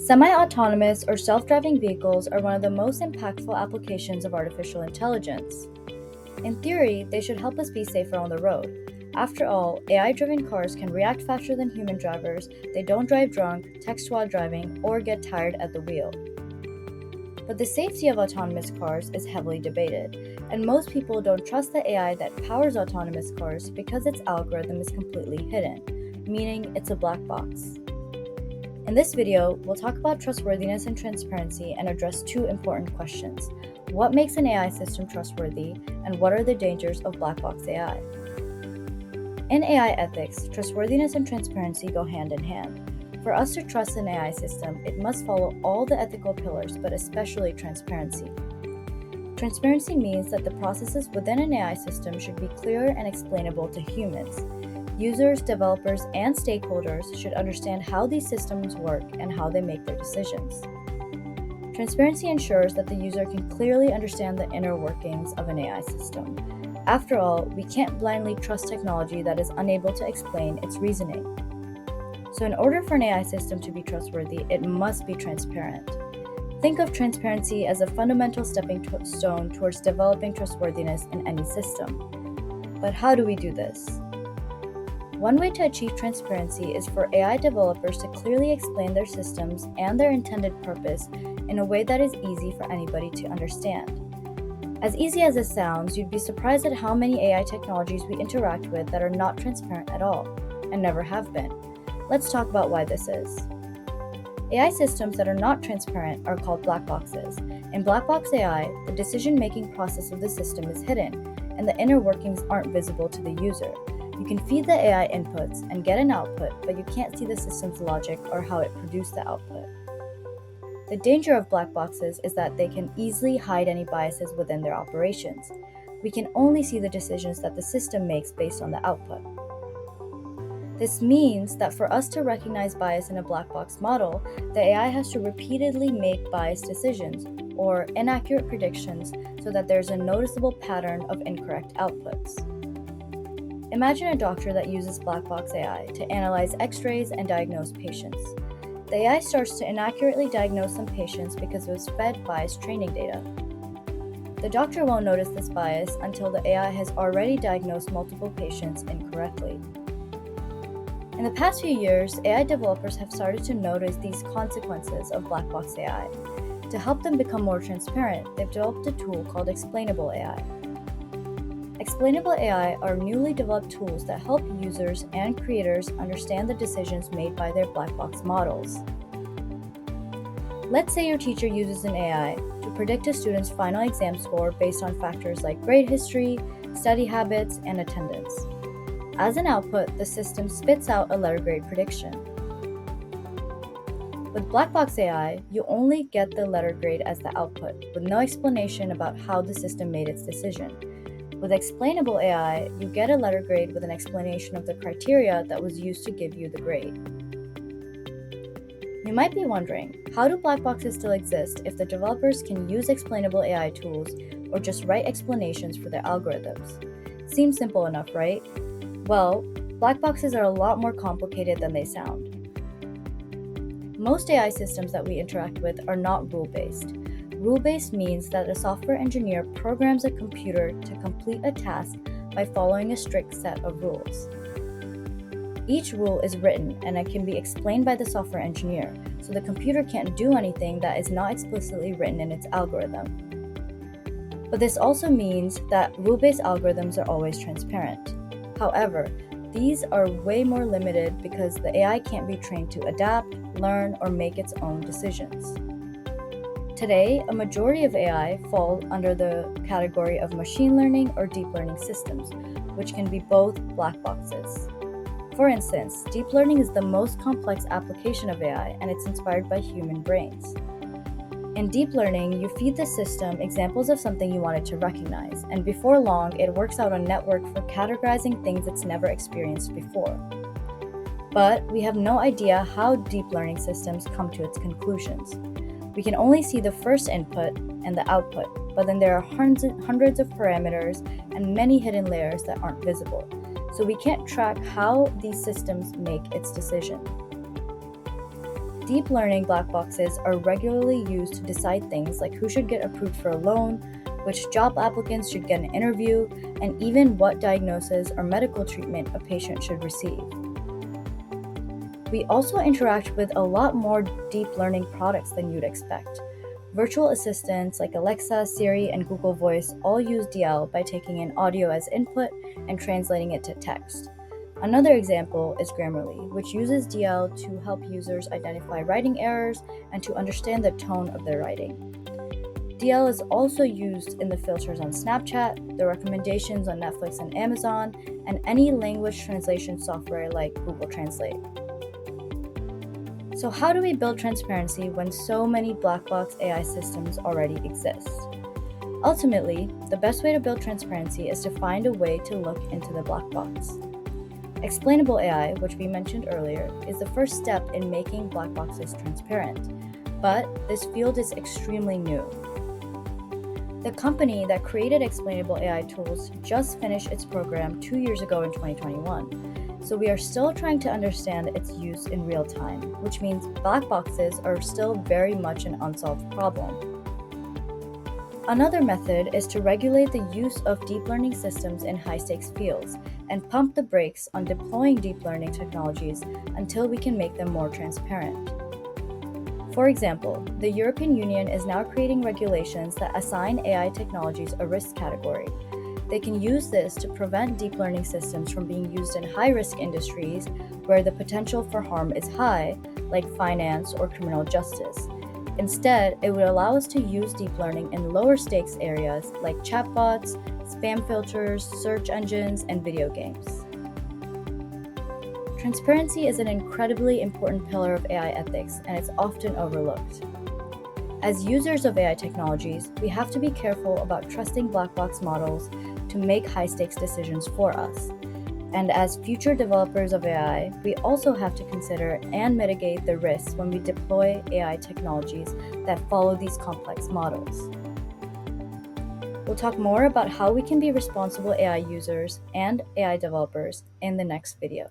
Semi-autonomous or self-driving vehicles are one of the most impactful applications of artificial intelligence. In theory, they should help us be safer on the road. After all, AI-driven cars can react faster than human drivers, they don't drive drunk, text while driving, or get tired at the wheel. But the safety of autonomous cars is heavily debated, and most people don't trust the AI that powers autonomous cars because its algorithm is completely hidden, meaning it's a black box. In this video, we'll talk about trustworthiness and transparency and address two important questions. What makes an AI system trustworthy, and what are the dangers of black box AI? In AI ethics, trustworthiness and transparency go hand in hand. For us to trust an AI system, it must follow all the ethical pillars, but especially transparency. Transparency means that the processes within an AI system should be clear and explainable to humans. Users, developers, and stakeholders should understand how these systems work and how they make their decisions. Transparency ensures that the user can clearly understand the inner workings of an AI system. After all, we can't blindly trust technology that is unable to explain its reasoning. So in order for an AI system to be trustworthy, it must be transparent. Think of transparency as a fundamental stepping stone towards developing trustworthiness in any system. But how do we do this? One way to achieve transparency is for AI developers to clearly explain their systems and their intended purpose in a way that is easy for anybody to understand. As easy as it sounds, you'd be surprised at how many AI technologies we interact with that are not transparent at all, and never have been. Let's talk about why this is. AI systems that are not transparent are called black boxes. In black box AI, the decision-making process of the system is hidden, and the inner workings aren't visible to the user. You can feed the AI inputs and get an output, but you can't see the system's logic or how it produced the output. The danger of black boxes is that they can easily hide any biases within their operations. We can only see the decisions that the system makes based on the output. This means that for us to recognize bias in a black box model, the AI has to repeatedly make biased decisions or inaccurate predictions so that there's a noticeable pattern of incorrect outputs. Imagine a doctor that uses black box AI to analyze x-rays and diagnose patients. The AI starts to inaccurately diagnose some patients because it was fed biased training data. The doctor won't notice this bias until the AI has already diagnosed multiple patients incorrectly. In the past few years, AI developers have started to notice these consequences of black box AI. To help them become more transparent, they've developed a tool called Explainable AI. Explainable AI are newly developed tools that help users and creators understand the decisions made by their black box models. Let's say your teacher uses an AI to predict a student's final exam score based on factors like grade history, study habits, and attendance. As an output, the system spits out a letter grade prediction. With black box AI, you only get the letter grade as the output, with no explanation about how the system made its decision. With Explainable AI, you get a letter grade with an explanation of the criteria that was used to give you the grade. You might be wondering, how do black boxes still exist if the developers can use Explainable AI tools or just write explanations for their algorithms? Seems simple enough, right? Well, black boxes are a lot more complicated than they sound. Most AI systems that we interact with are not rule-based. Rule-based means that a software engineer programs a computer to complete a task by following a strict set of rules. Each rule is written and it can be explained by the software engineer, so the computer can't do anything that is not explicitly written in its algorithm. But this also means that rule-based algorithms are always transparent. However, these are way more limited because the AI can't be trained to adapt, learn, or make its own decisions. Today, a majority of AI fall under the category of machine learning or deep learning systems, which can be both black boxes. For instance, deep learning is the most complex application of AI, and it's inspired by human brains. In deep learning, you feed the system examples of something you want it to recognize, and before long, it works out a network for categorizing things it's never experienced before. But we have no idea how deep learning systems come to its conclusions. We can only see the first input and the output, but then there are hundreds of parameters and many hidden layers that aren't visible, so we can't track how these systems make its decision. Deep learning black boxes are regularly used to decide things like who should get approved for a loan, which job applicants should get an interview, and even what diagnosis or medical treatment a patient should receive. We also interact with a lot more deep learning products than you'd expect. Virtual assistants like Alexa, Siri, and Google Voice all use DL by taking in audio as input and translating it to text. Another example is Grammarly, which uses DL to help users identify writing errors and to understand the tone of their writing. DL is also used in the filters on Snapchat, the recommendations on Netflix and Amazon, and any language translation software like Google Translate. So how do we build transparency when so many black box AI systems already exist? Ultimately, the best way to build transparency is to find a way to look into the black box. Explainable AI, which we mentioned earlier, is the first step in making black boxes transparent, but this field is extremely new. The company that created explainable AI tools just finished its program 2 years ago in 2021. So we are still trying to understand its use in real time, which means black boxes are still very much an unsolved problem. Another method is to regulate the use of deep learning systems in high-stakes fields and pump the brakes on deploying deep learning technologies until we can make them more transparent. For example, the European Union is now creating regulations that assign AI technologies a risk category. They can use this to prevent deep learning systems from being used in high-risk industries where the potential for harm is high, like finance or criminal justice. Instead, it would allow us to use deep learning in lower-stakes areas like chatbots, spam filters, search engines, and video games. Transparency is an incredibly important pillar of AI ethics, and it's often overlooked. As users of AI technologies, we have to be careful about trusting black box models to make high-stakes decisions for us. And as future developers of AI, we also have to consider and mitigate the risks when we deploy AI technologies that follow these complex models. We'll talk more about how we can be responsible AI users and AI developers in the next video.